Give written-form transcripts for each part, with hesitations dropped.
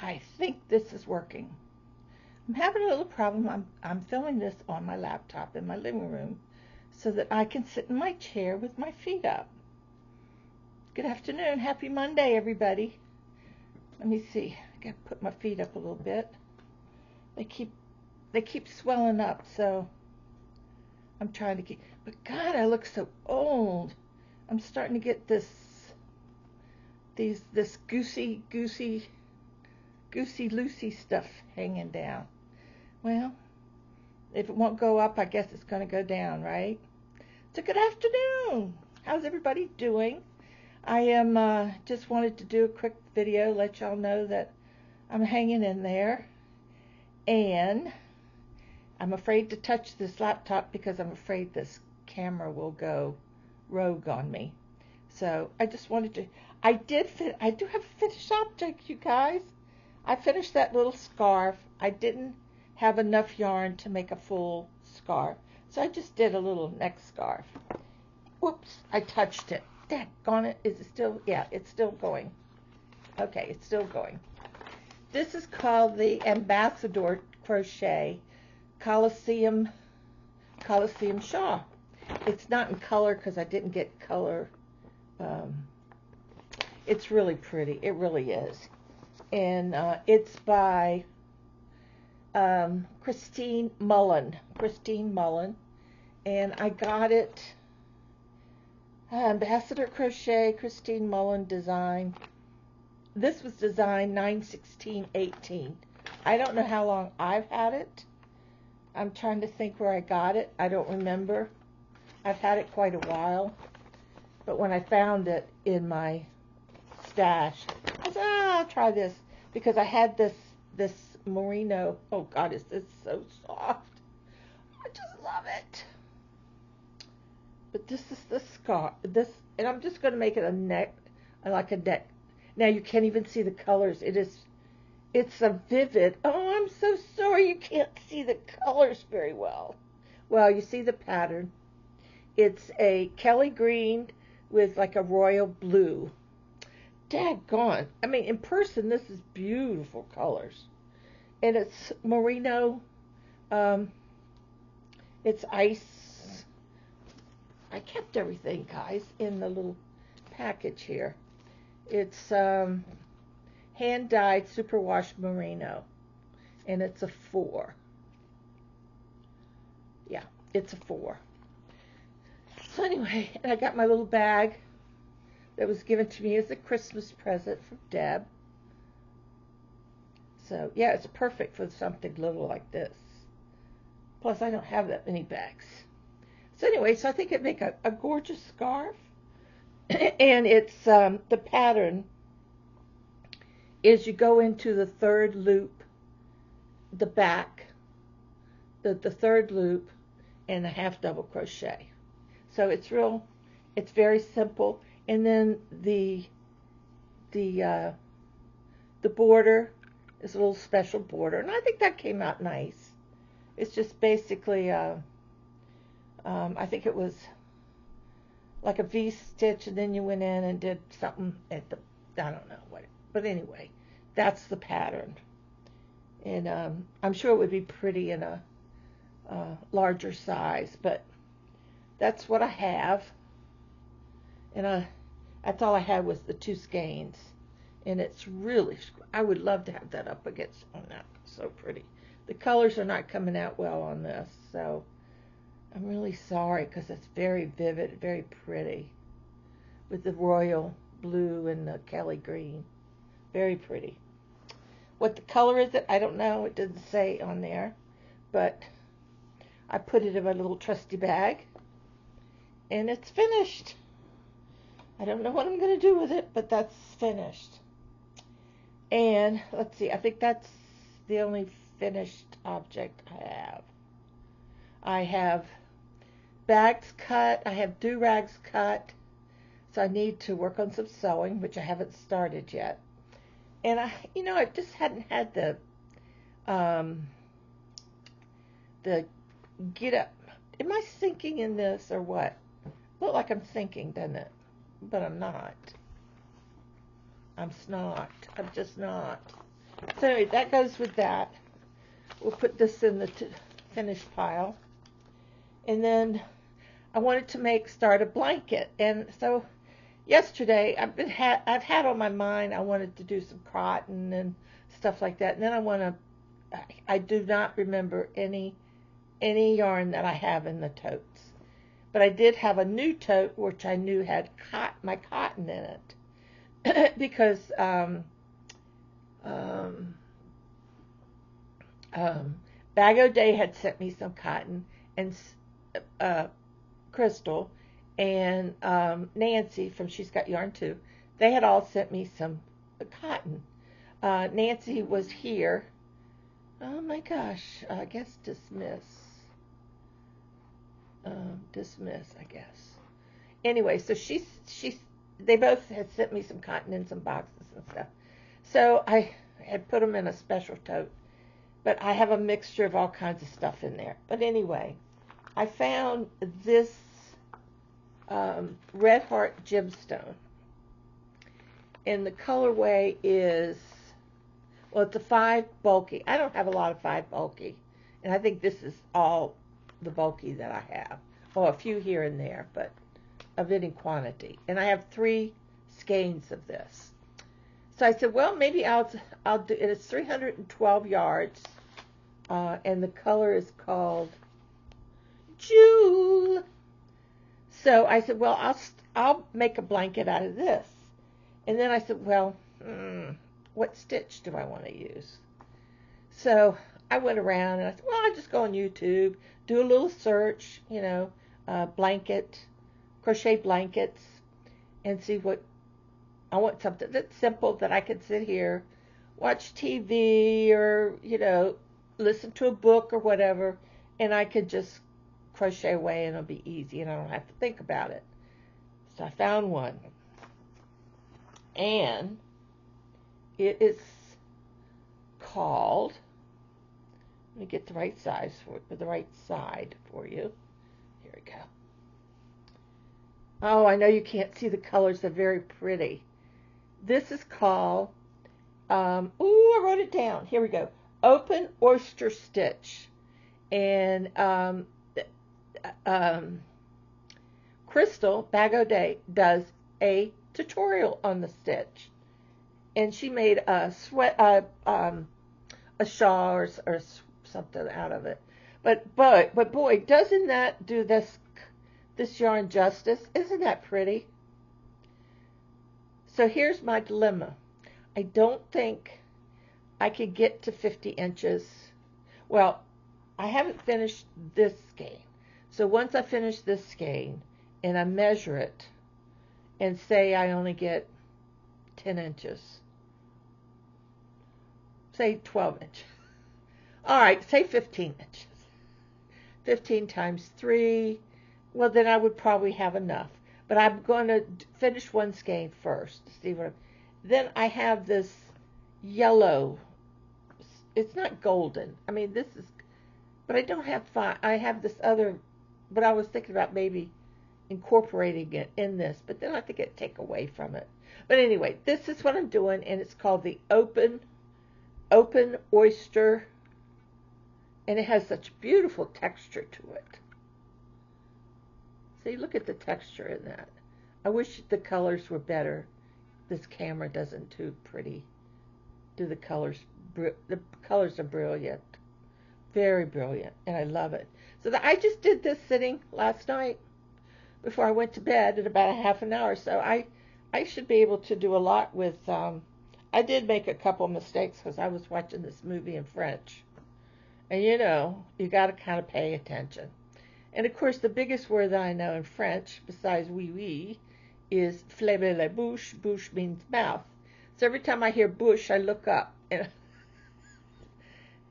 I think this is working. I'm having a little problem. I'm filming this on my laptop in my living room so that I can sit in my chair with my feet up. Good afternoon. Happy Monday, everybody. Let me see. I got to put my feet up a little bit. They keep swelling up, so I'm trying to keep. But God, I look so old. I'm starting to get this goosey loosey stuff hanging down. Well, if it won't go up, I guess it's going to go down, right? So good afternoon. How's everybody doing? I am just wanted to do a quick video, let y'all know that I'm hanging in there, and I'm afraid to touch this laptop because I'm afraid this camera will go rogue on me. So I just wanted to, I do have a finished object, you guys. I finished that little scarf. I didn't have enough yarn to make a full scarf, so I just did a little neck scarf. Whoops, I touched it. Daggone it. Is it still? Yeah, it's still going. Okay, it's still going. This is called the Ambassador Crochet Coliseum Shawl. It's not in color because I didn't get color. It's really pretty. It really is. And it's by Christine Mullen. And I got it. Ambassador Crochet, Christine Mullen design. This was designed 9/16/18. I don't know how long I've had it. I'm trying to think where I got it. I don't remember. I've had it quite a while. But when I found it in my stash, I said, I'll try this. Because I had this merino. Oh, God, it's so soft. I just love it. But this is the scarf. And I'm just going to make it a neck, like a neck. Now you can't even see the colors. It's a vivid. Oh, I'm so sorry you can't see the colors very well. Well, you see the pattern. It's a Kelly green with like a royal blue. Daggone. I mean, in person, this is beautiful colors. And it's merino. It's ice. I kept everything, guys, in the little package here. It's hand-dyed superwash merino, and it's a 4. Yeah, it's a 4. So anyway, and I got my little bag that was given to me as a Christmas present from Deb. So, yeah, it's perfect for something little like this. Plus, I don't have that many bags. So anyway, so I think it'd make a gorgeous scarf. And it's, the pattern is you go into the third loop, the back, the third loop, and a half double crochet. So it's very simple. And then the border is a little special border. And I think that came out nice. It's just basically, I think it was like a V-stitch, and then you went in and did something at the, I don't know what, but anyway, that's the pattern. And I'm sure it would be pretty in a larger size, but that's what I have. And that's all I had was the 2 skeins. And it's really, I would love to have that up against on that. So pretty. The colors are not coming out well on this, so I'm really sorry because it's very vivid, very pretty with the royal blue and the Kelly green. Very pretty. What the color is it? I don't know. It doesn't say on there, but I put it in my little trusty bag, and it's finished. I don't know what I'm going to do with it, but that's finished. And let's see. I think that's the only finished object I have. I have bags cut. I have do-rags cut. So I need to work on some sewing, which I haven't started yet. And I just hadn't had the get up. Am I sinking in this or what? Look like I'm sinking, doesn't it? But I'm not. I'm just not. So anyway, that goes with that. We'll put this in the finished pile. And then I wanted to start a blanket. And so yesterday I've had on my mind I wanted to do some cotton and stuff like that. And then I do not remember any yarn that I have in the totes. But I did have a new tote which I knew had my cotton in it because Bag O' Day had sent me some cotton, and Crystal and Nancy from She's Got Yarn Too, they had all sent me some cotton. Nancy was here. Oh my gosh, I guess dismiss, I guess. Anyway, so they both had sent me some cotton in some boxes and stuff. So I had put them in a special tote, but I have a mixture of all kinds of stuff in there. But anyway, I found this Red Heart gemstone, and the colorway is, well, it's a 5 bulky. I don't have a lot of 5 bulky, and I think this is all the bulky that I have. Oh, a few here and there, but of any quantity. And I have 3 skeins of this. So I said, well, maybe I'll do it. It's 312 yards, and the color is called Jewel. So I said, well, I'll make a blanket out of this. And then I said, well, what stitch do I want to use? So I went around and I said, well, I'll just go on YouTube, do a little search, crochet blankets, and see what, I want something that's simple that I can sit here, watch TV or, listen to a book or whatever, and I could just crochet away and it'll be easy and I don't have to think about it. So I found one. And it is called, let me get the right size the right side for you. Here we go. Oh, I know you can't see the colors. They're very pretty. This is called, I wrote it down. Here we go. Open Oyster Stitch. And Crystal, Bag O' Day, does a tutorial on the stitch. And she made a shawl or something out of it. But boy, doesn't that do this yarn justice? Isn't that pretty? So here's my dilemma. I don't think I could get to 50 inches. Well, I haven't finished this skein. So once I finish this skein and I measure it and say I only get 10 inches, say 12 inches. All right, say 15 inches. 15 times 3, well, then I would probably have enough. But I'm going to finish one skein first. See what? Then I have this yellow. It's not golden. I mean, this is, but I don't have 5. I have this other, but I was thinking about maybe incorporating it in this, but then I think it'd take away from it. But anyway, this is what I'm doing, and it's called the Open Oyster, and it has such beautiful texture to it. See, look at the texture in that. I wish the colors were better. This camera doesn't do the colors. The colors are brilliant. Very brilliant, and I love it. So I just did this sitting last night before I went to bed in about a half an hour. So I should be able to do a lot with, I did make a couple mistakes because I was watching this movie in French. And you got to kind of pay attention. And of course, the biggest word that I know in French, besides oui oui, is fleber la bouche. Bouche means mouth. So every time I hear bouche, I look up.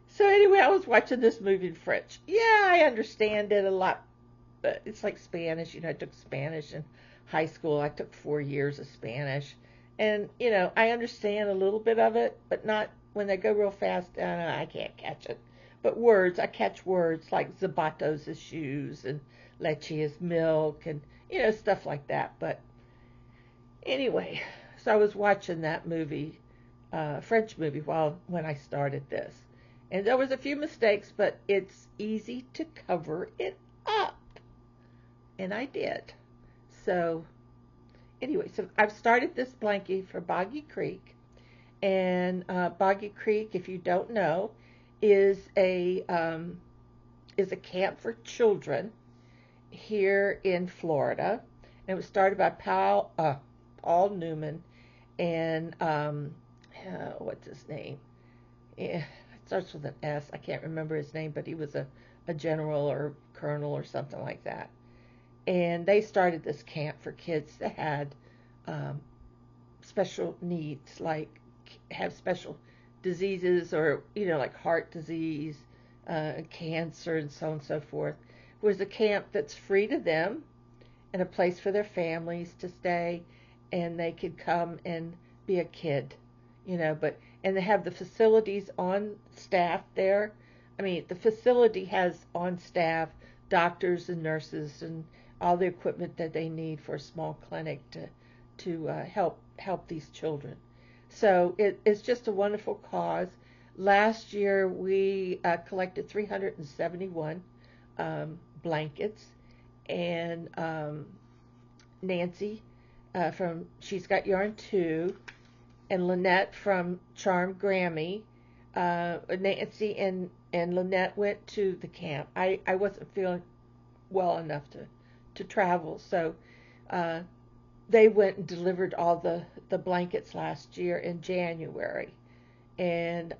So anyway, I was watching this movie in French. Yeah, I understand it a lot. But it's like Spanish. I took Spanish in high school. I took 4 years of Spanish. And, I understand a little bit of it, but not when they go real fast. I can't catch it. But words, I catch words like zapatos is shoes and leche is milk and, stuff like that. But anyway, so I was watching that movie French movie when I started this. And there was a few mistakes, but it's easy to cover it up. And I did. So anyway, so I've started this blankie for Boggy Creek. And Boggy Creek, if you don't know, is a camp for children here in Florida. And it was started by Paul Newman and what's his name? Yeah, it starts with an S. I can't remember his name, but he was a general or colonel or something like that. And they started this camp for kids that had special needs, like have special diseases or, like heart disease, cancer, and so on and so forth. It was a camp that's free to them and a place for their families to stay, and they could come and be a kid, and they have the facilities on staff there. I mean, the facility has on staff doctors and nurses and all the equipment that they need for a small clinic to help these children. So it's just a wonderful cause. Last year we collected 371 blankets, and Nancy from She's Got Yarn Too, and Lynette from Charm Grammy. Nancy and Lynette went to the camp. I wasn't feeling well enough to travel, so they went and delivered all the blankets last year in January, and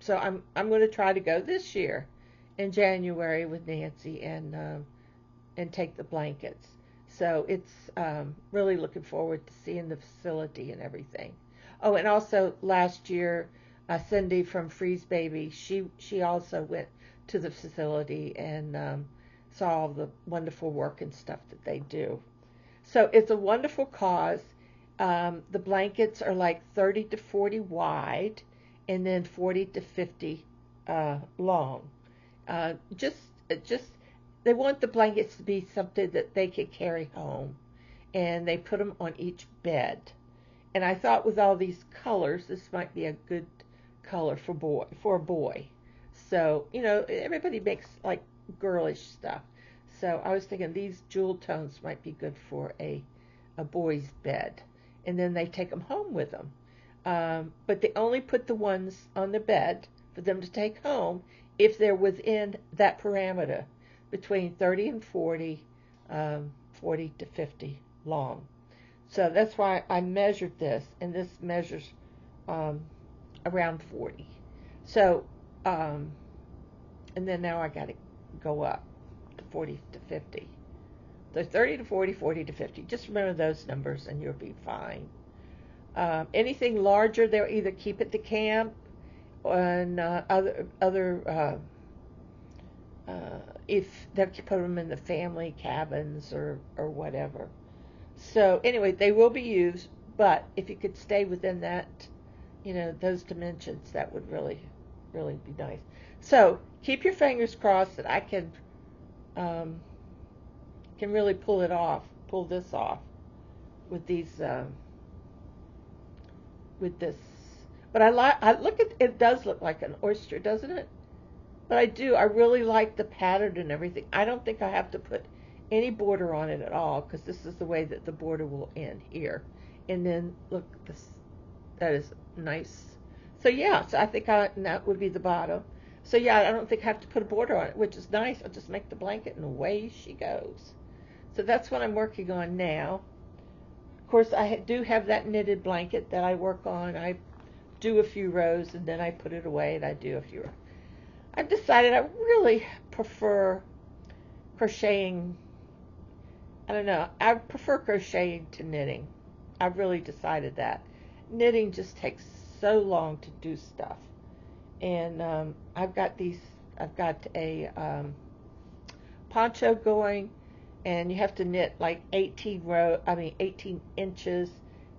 so I'm going to try to go this year in January with Nancy and take the blankets. So it's really looking forward to seeing the facility and everything. Oh, and also last year, Cindy from Freeze Baby, she also went to the facility and saw all the wonderful work and stuff that they do. So it's a wonderful cause. The blankets are like 30 to 40 wide and then 40 to 50 long. Just they want the blankets to be something that they could carry home, and they put them on each bed. And I thought with all these colors, this might be a good color for a boy. So everybody makes like girlish stuff. So I was thinking these jewel tones might be good for a boy's bed, and then they take them home with them. But they only put the ones on the bed for them to take home if they're within that parameter, between 30 and 40, 40 to 50 long. So that's why I measured this, and this measures around 40. So, and then now I got to go up to 40 to 50. So 30 to 40, 40 to 50. Just remember those numbers and you'll be fine. Anything larger, they'll either keep at the camp and if they'll put them in the family cabins or whatever. So anyway, they will be used, but if you could stay within that, those dimensions, that would really, really be nice. So keep your fingers crossed that I can really pull this off with these, with this. But I look at it, does look like an oyster, doesn't it? But I really like the pattern and everything. I don't think I have to put any border on it at all, because this is the way that the border will end here. And then look, that is nice. So yeah, so I think that would be the bottom. So yeah, I don't think I have to put a border on it, which is nice. I'll just make the blanket and away she goes. So that's what I'm working on now. Of course, I do have that knitted blanket that I work on. I do a few rows and then I put it away and I do a few rows. I've decided I really prefer crocheting. I don't know. I prefer crocheting to knitting. I've really decided that. Knitting just takes so long to do stuff. And I've got a poncho going, and you have to knit like 18 inches,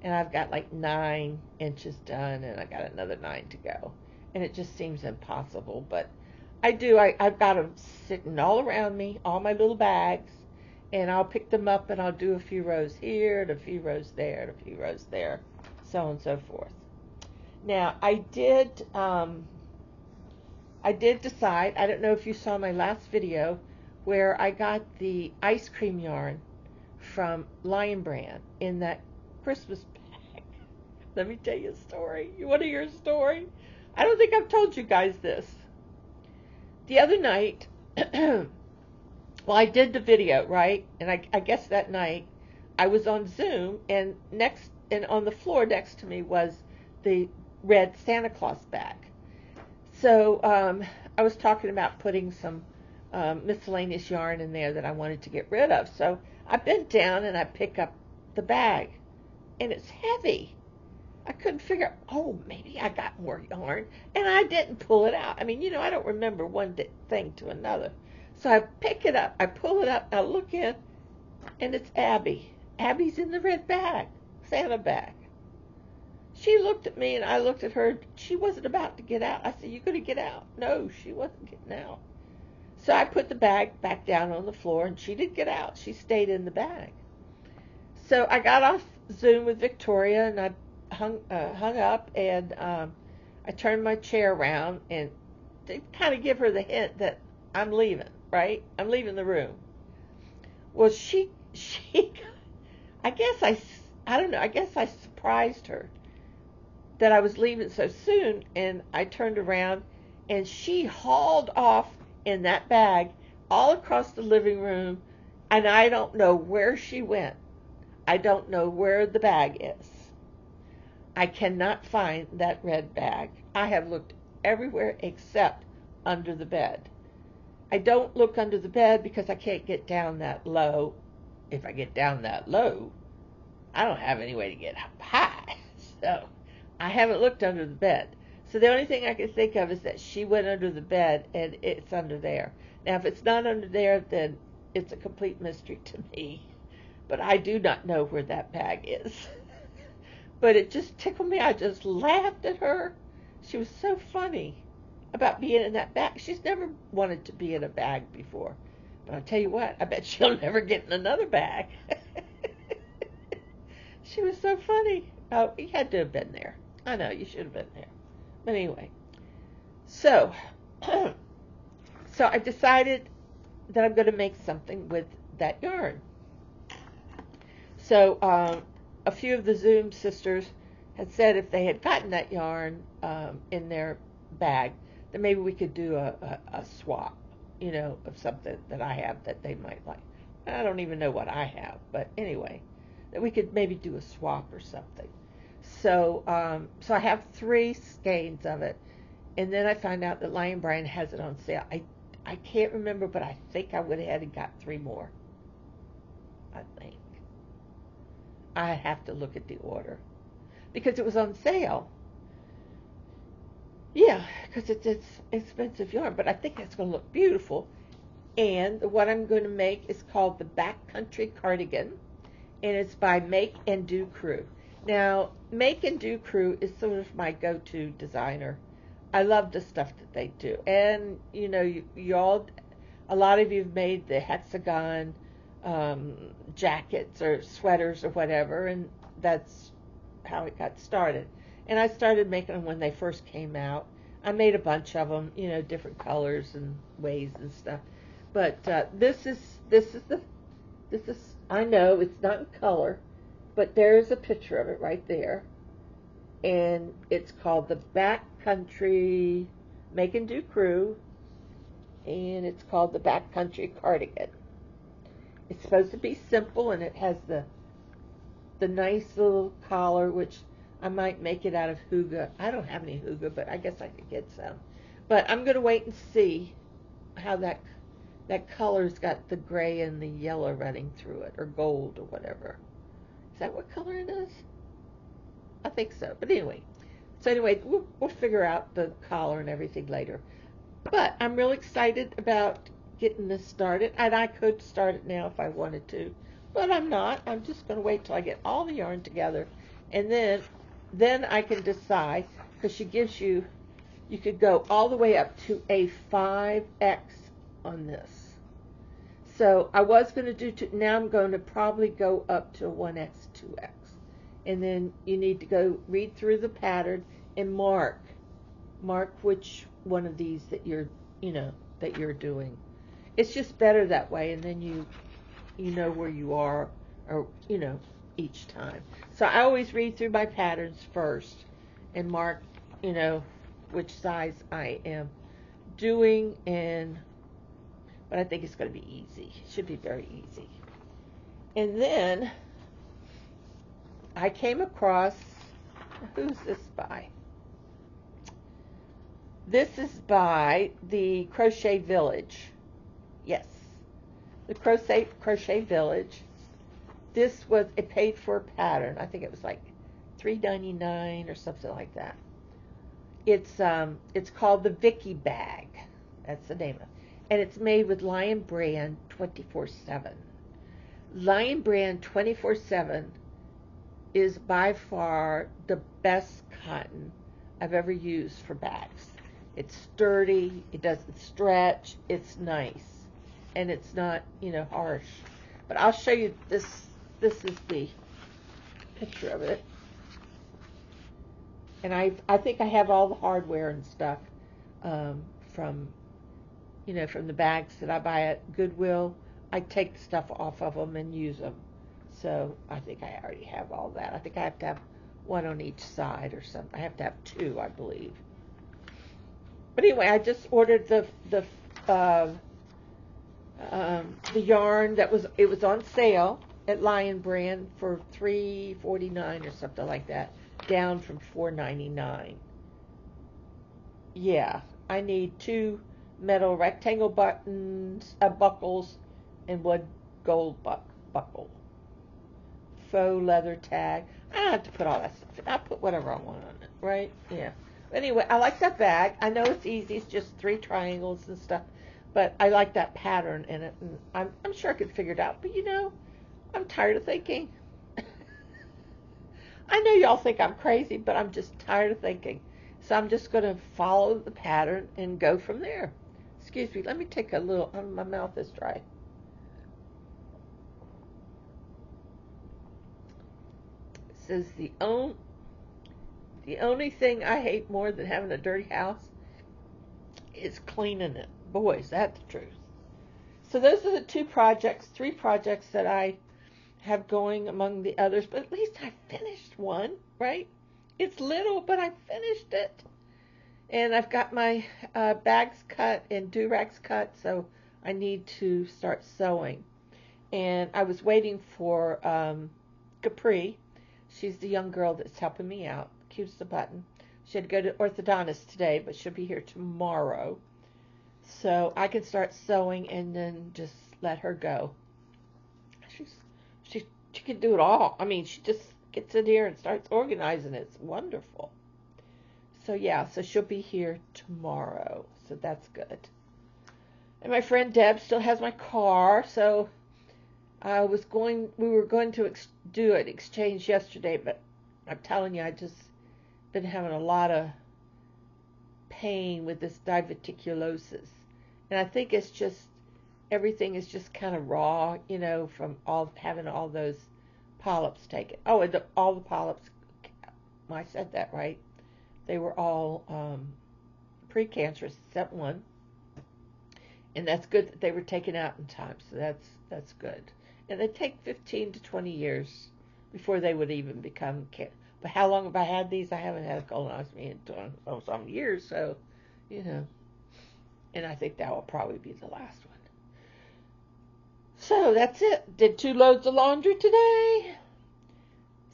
and I've got like 9 inches done, and I got another 9 to go. And it just seems impossible, but I've got them sitting all around me, all my little bags, and I'll pick them up and I'll do a few rows here and a few rows there and a few rows there, so on and so forth. Now, I did decide, I don't know if you saw my last video, where I got the ice cream yarn from Lion Brand in that Christmas bag. Let me tell you a story. You want to hear a story? I don't think I've told you guys this. The other night, well, I did the video, right? And I guess that night I was on Zoom, and on the floor next to me was the red Santa Claus bag. So I was talking about putting some miscellaneous yarn in there that I wanted to get rid of. So I bent down and I pick up the bag, and it's heavy. I couldn't figure out, oh, maybe I got more yarn, and I didn't pull it out. I mean, I don't remember one thing to another. So I pick it up, I pull it up, I look in, and it's Abby. Abby's in the red bag, Santa bag. She looked at me, and I looked at her. She wasn't about to get out. I said, you going to get out? No, she wasn't getting out. So I put the bag back down on the floor, and she didn't get out. She stayed in the bag. So I got off Zoom with Victoria, and I hung up, and I turned my chair around and to kind of give her the hint that I'm leaving, right? I'm leaving the room. Well, she I don't know, I guess I surprised her that I was leaving so soon, and I turned around, and she hauled off in that bag all across the living room, and I don't know where she went. I don't know where the bag is. I cannot find that red bag. I have looked everywhere except under the bed. I don't look under the bed because I can't get down that low. If I get down that low, I don't have any way to get up high. So I haven't looked under the bed. So the only thing I can think of is that she went under the bed and it's under there. Now, if it's not under there, then it's a complete mystery to me. But I do not know where that bag is. But it just tickled me. I just laughed at her. She was so funny about being in that bag. She's never wanted to be in a bag before. But I'll tell you what, I bet she'll never get in another bag. She was so funny. Oh, you had to have been there. I know, you should have been there. But anyway, so I decided that I'm going to make something with that yarn. So a few of the Zoom sisters had said if they had gotten that yarn in their bag, then maybe we could do a swap, of something that I have that they might like. I don't even know what I have, but anyway, that we could maybe do a swap or something. So I have 3 skeins of it, and then I find out that Lion Brand has it on sale. I can't remember, but I think I went ahead and got 3 more. I think. I have to look at the order because it was on sale. Yeah, because it's expensive yarn, but I think it's going to look beautiful. And what I'm going to make is called the Backcountry Cardigan, and it's by Make and Do Crew. Now, Make and Do Crew is sort of my go-to designer. I love the stuff that they do. And, you all, a lot of you have made the hexagon jackets or sweaters or whatever, and that's how it got started. And I started making them when they first came out. I made a bunch of them, different colors and ways and stuff. But this is I know it's not in color, but there's a picture of it right there, and it's called the Backcountry Make and Do Crew, and it's called the Backcountry Cardigan. It's supposed to be simple, and it has the nice little collar, which I might make it out of hygge. I don't have any hygge, but I guess I could get some. But I'm going to wait and see how that color's got the gray and the yellow running through it, or gold, or whatever. Is that what color it is? I think so. But anyway, we'll figure out the collar and everything later. But I'm really excited about getting this started, and I could start it now if I wanted to, but I'm not. I'm just going to wait till I get all the yarn together, and then I can decide, because she gives you could go all the way up to a 5X on this. So I was going to do now I'm going to probably go up to 1X, 2X, and then you need to go read through the pattern and mark which one of these that you're doing. It's just better that way, and then you know where you are, or each time. So I always read through my patterns first and mark, which size I am doing, but I think it's going to be easy. It should be very easy. And then I came across, who's this by? This is by the Crochet Village. Yes, the Crochet Village. This was a paid-for pattern. I think it was like $3.99 or something like that. It's called the Vicky Bag. That's the name of it. And it's made with Lion Brand 24/7. Lion Brand 24/7 is by far the best cotton I've ever used for bags. It's sturdy, it doesn't stretch, it's nice, and it's not, harsh. But I'll show you this. This is the picture of it. And I think I have all the hardware and stuff from the bags that I buy at Goodwill. I take the stuff off of them and use them. So I think I already have all that. I think I have to have one on each side or something. I have to have two, I believe. But anyway, I just ordered the yarn that was on sale at Lion Brand for $3.49 or something like that, down from $4.99. Yeah, I need 2 metal rectangle buckles, and 1 gold buckle. Faux leather tag. I don't have to put all that stuff in. I put whatever I want on it, right? Yeah. Anyway, I like that bag. I know it's easy. It's just 3 triangles and stuff. But I like that pattern in it. And I'm sure I could figure it out. But, I'm tired of thinking. I know y'all think I'm crazy, but I'm just tired of thinking. So I'm just going to follow the pattern and go from there. Excuse me. Let me take a little. My mouth is dry. It says the only thing I hate more than having a dirty house is cleaning it. Boy, is that the truth. So those are the 3 projects that I have going among the others. But at least I finished one, right? It's little, but I finished it. And I've got my bags cut and do-rags cut, so I need to start sewing. And I was waiting for Capri. She's the young girl that's helping me out. Cute as a button. She had to go to orthodontist today, but she'll be here tomorrow. So I can start sewing and then just let her go. She can do it all. I mean, she just gets in here and starts organizing it. It's wonderful. So yeah, so she'll be here tomorrow. So that's good. And my friend Deb still has my car, so we were going to do an exchange yesterday, but I'm telling you, I just been having a lot of pain with this diverticulosis. And I think it's just, everything is just kind of raw, from having all those polyps taken. Oh, and all the polyps, I said that right. They were all precancerous, except one. And that's good that they were taken out in time, so that's good. And they take 15 to 20 years before they would even become cancer. But how long have I had these? I haven't had a colonoscopy in some years, so, And I think that will probably be the last one. So that's it. Did 2 loads of laundry today.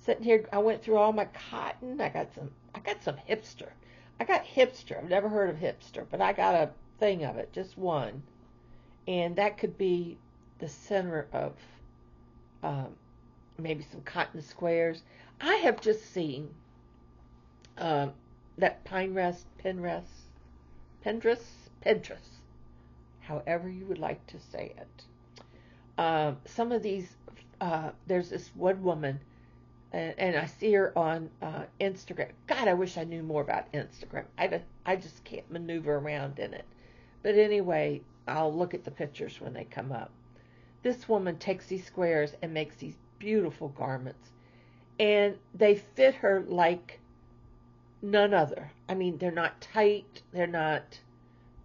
Sitting here, I went through all my cotton. I got some hipster. I got hipster. I've never heard of hipster, but I got a thing of it, just one. And that could be the center of maybe some cotton squares. I have just seen that Pinterest, however you would like to say it. Some of these, there's this one woman, and I see her on Instagram. God, I wish I knew more about Instagram. I just can't maneuver around in it. But anyway, I'll look at the pictures when they come up. This woman takes these squares and makes these beautiful garments. And they fit her like none other. I mean, they're not tight, they're not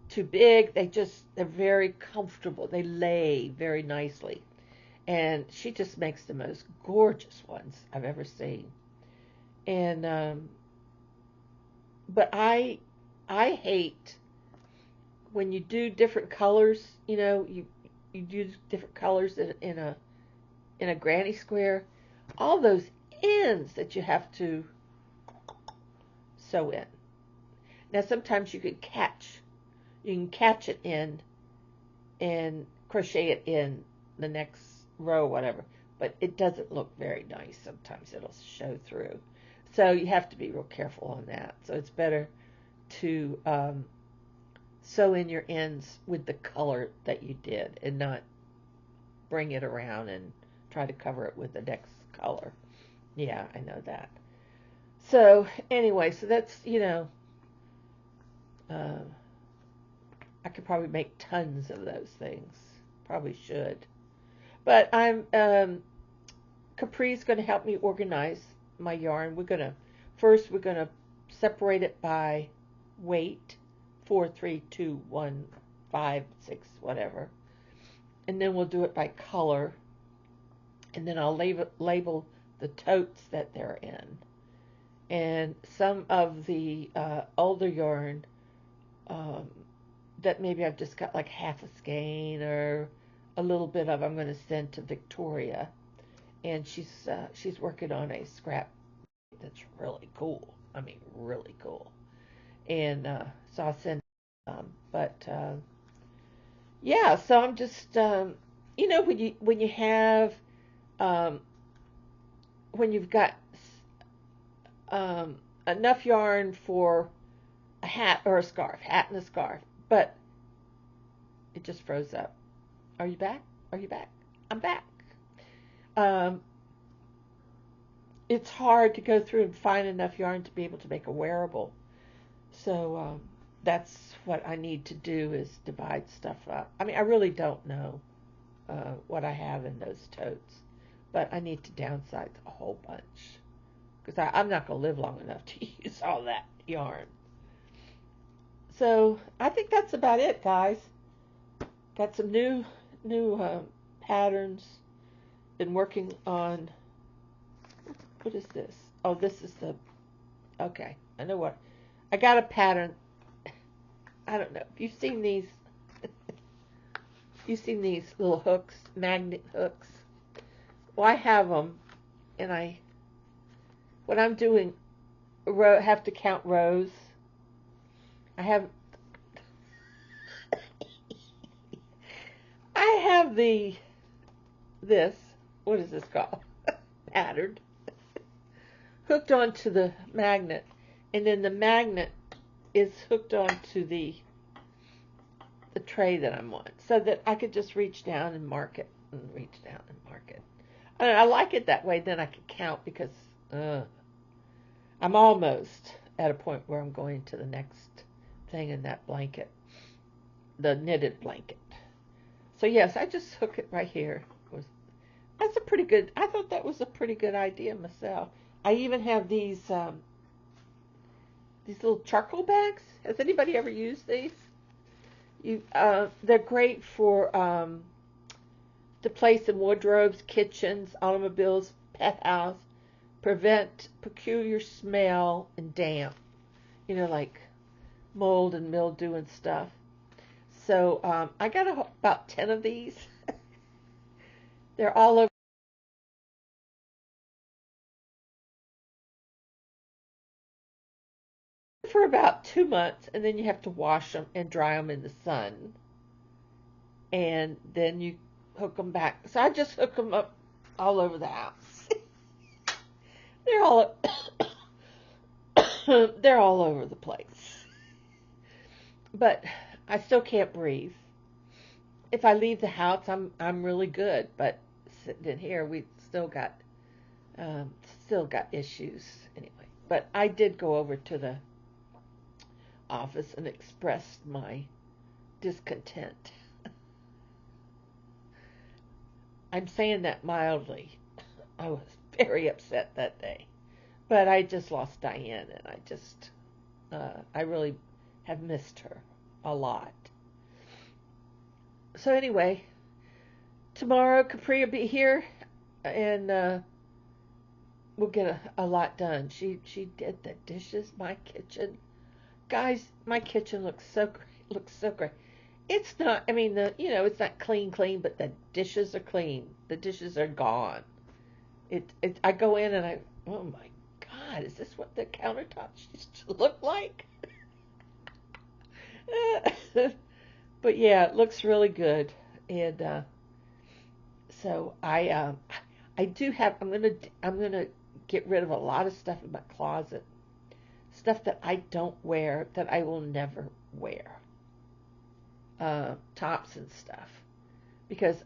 too big, they're very comfortable. They lay very nicely. And she just makes the most gorgeous ones I've ever seen. And but I hate when you do different colors. You do different colors in a granny square. All those ends that you have to sew in. Now sometimes you can catch it in and crochet it in the next row, whatever. But it doesn't look very nice. Sometimes it'll show through. So you have to be real careful on that. So it's better to sew in your ends with the color that you did and not bring it around and try to cover it with the next color. Yeah, I know that. So anyway, so that's, I could probably make tons of those things. Probably should. But Capri's going to help me organize my yarn. We're going to separate it by weight, 4, 3, 2, 1, 5, 6, whatever. And then we'll do it by color. And then I'll label the totes that they're in. And some of the older yarn that maybe I've just got like half a skein or a little bit of, I'm going to send to Victoria. And she's working on a scrap that's really cool. I mean, really cool. And so I'll send but yeah, so I'm just when you have when you've got enough yarn for a hat or a scarf, hat and a scarf, but it just froze up. Are you back? Are you back? I'm back. It's hard to go through and find enough yarn to be able to make a wearable. So that's what I need to do, is divide stuff up. I mean, I really don't know what I have in those totes, but I need to downsize a whole bunch because I'm not going to live long enough to use all that yarn. So I think that's about it, guys. Got some new patterns. Been working on, what is this? Oh, this is okay, I know what. I got a pattern. I don't know. You've seen these. You've seen these little hooks, magnet hooks. Well, I have them, and when I'm doing, have to count rows. I have this, what is this called? Patterned. Hooked onto the magnet, and then the magnet is hooked onto the tray that I'm on, so that I could just reach down and mark it, and reach down and mark it. I like it that way, then I can count, because I'm almost at a point where I'm going to the next thing in that blanket, the knitted blanket. So yes, I just hook it right here. I thought that was a pretty good idea myself. I even have these little charcoal bags. Has anybody ever used these? They're great for to place in wardrobes, kitchens, automobiles, pet house. Prevent peculiar smell and damp. Like mold and mildew and stuff. So I got about 10 of these. They're all over for about 2 months, and then you have to wash them and dry them in the sun. And then you hook them back. So I just hook them up all over the house. They're all they're all over the place. But I still can't breathe. If I leave the house, I'm really good. But sitting in here, we still got issues anyway. But I did go over to the office and expressed my discontent. I'm saying that mildly. I was very upset that day. But I just lost Diane, and I really have missed her a lot. So anyway, tomorrow Capri will be here, and we'll get a lot done. She did the dishes. My kitchen, guys, my kitchen looks so great. Looks so great. It's not. I mean, it's not clean, but the dishes are clean. The dishes are gone. I go in and oh my God, is this what the countertops used to look like? But yeah, it looks really good, and so I do have. I'm gonna get rid of a lot of stuff in my closet, stuff that I don't wear, that I will never wear, tops and stuff, because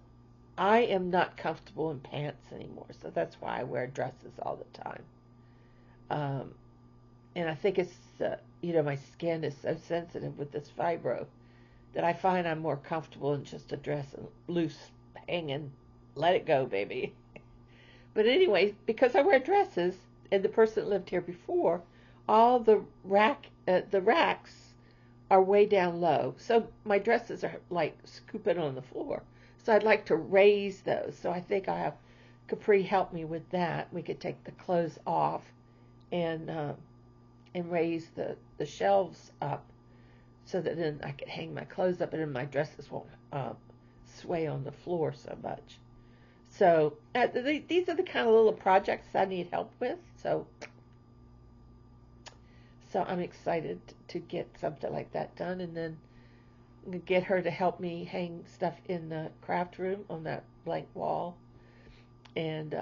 I am not comfortable in pants anymore. So that's why I wear dresses all the time. Um, and I think it's my skin is so sensitive with this fibro that I find I'm more comfortable in just a dress and loose hanging. Let it go, baby. But anyway, because I wear dresses, and the person that lived here before, all the racks are way down low, so my dresses are like scooping on the floor. So I'd like to raise those. So I think I'll have Capri help me with that. We could take the clothes off and raise the shelves up, so that then I could hang my clothes up, and then my dresses won't sway on the floor so much. So these are the kind of little projects I need help with. So I'm excited to get something like that done, and then get her to help me hang stuff in the craft room on that blank wall. And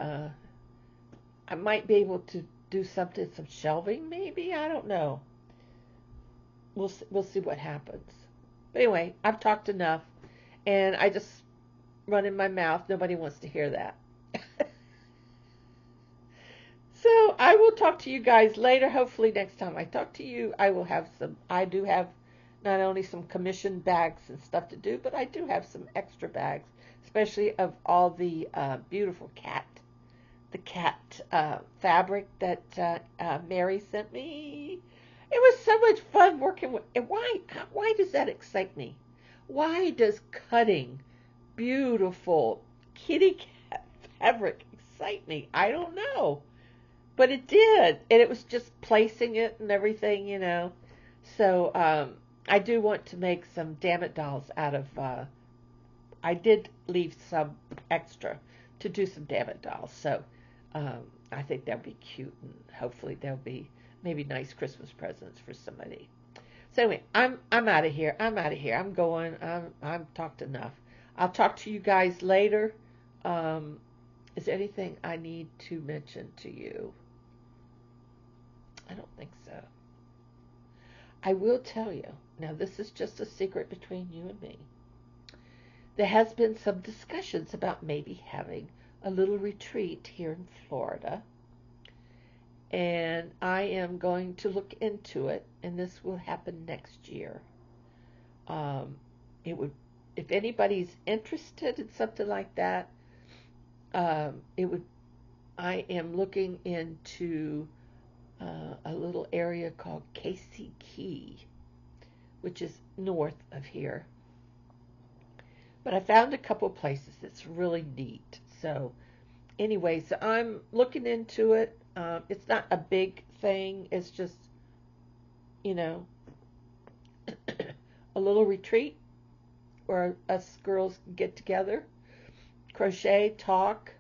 I might be able to do some shelving, maybe. I don't know. We'll see what happens. But anyway, I've talked enough, and I just run in my mouth. Nobody wants to hear that. So I will talk to you guys later. Hopefully next time I talk to you, I do have not only some commission bags and stuff to do, but I do have some extra bags, especially of all the beautiful cat fabric that Mary sent me. It was so much fun working with. And why does that excite me? Why does cutting beautiful kitty cat fabric excite me? I don't know, but it did, and it was just placing it and everything. So I do want to make some Dammit dolls out of. I did leave some extra to do some Dammit dolls, so I think that'll be cute, and hopefully they'll be maybe nice Christmas presents for somebody. So anyway, I'm out of here. I'm going. I'm talked enough. I'll talk to you guys later. Is there anything I need to mention to you? I don't think so. I will tell you. Now, this is just a secret between you and me. There has been some discussions about maybe having a little retreat here in Florida. And I am going to look into it, and this will happen next year. If anybody's interested in something like that, I am looking into a little area called Casey Key, which is north of here. But I found a couple places that's really neat. So anyway, so I'm looking into it. It's not a big thing. It's just, a little retreat where us girls get together, crochet, talk,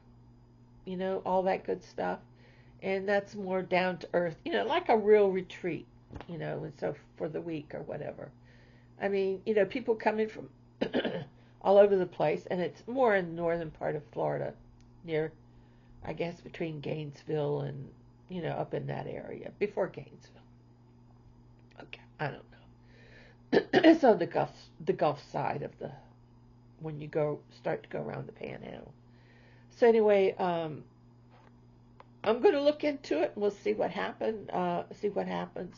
all that good stuff. And that's more down to earth, like a real retreat, and so for the week or whatever. I mean, people coming from all over the place, and it's more in the northern part of Florida, near, I guess, between Gainesville and, up in that area, before Gainesville. Okay, I don't know. It's on the Gulf side of when you start to go around the Panhandle. So anyway, I'm going to look into it, and we'll see what happens.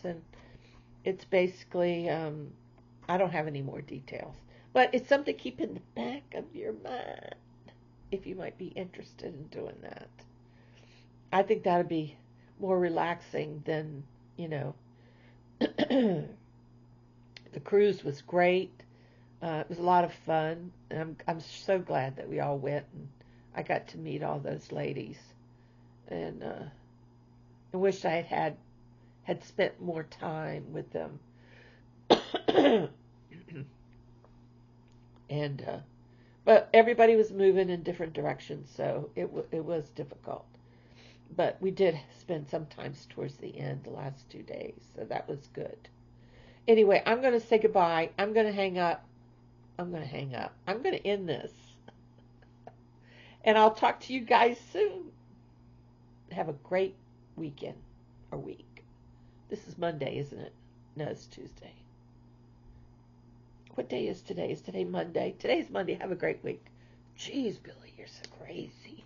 And it's basically, I don't have any more details, but it's something to keep in the back of your mind if you might be interested in doing that. I think that'd be more relaxing than, you know, the cruise was great. It was a lot of fun. And I'm so glad that we all went and I got to meet all those ladies. And I wish I had spent more time with them. And but everybody was moving in different directions, so it was difficult. But we did spend some time towards the end, the last 2 days, so that was good. Anyway, I'm going to say goodbye. I'm going to hang up. I'm going to hang up. I'm going to end this. And I'll talk to you guys soon. Have a great weekend or week. This is Monday, isn't it? No, it's Tuesday. What day is today? Is today Monday? Today's Monday. Have a great week. Jeez, Billy, you're so crazy.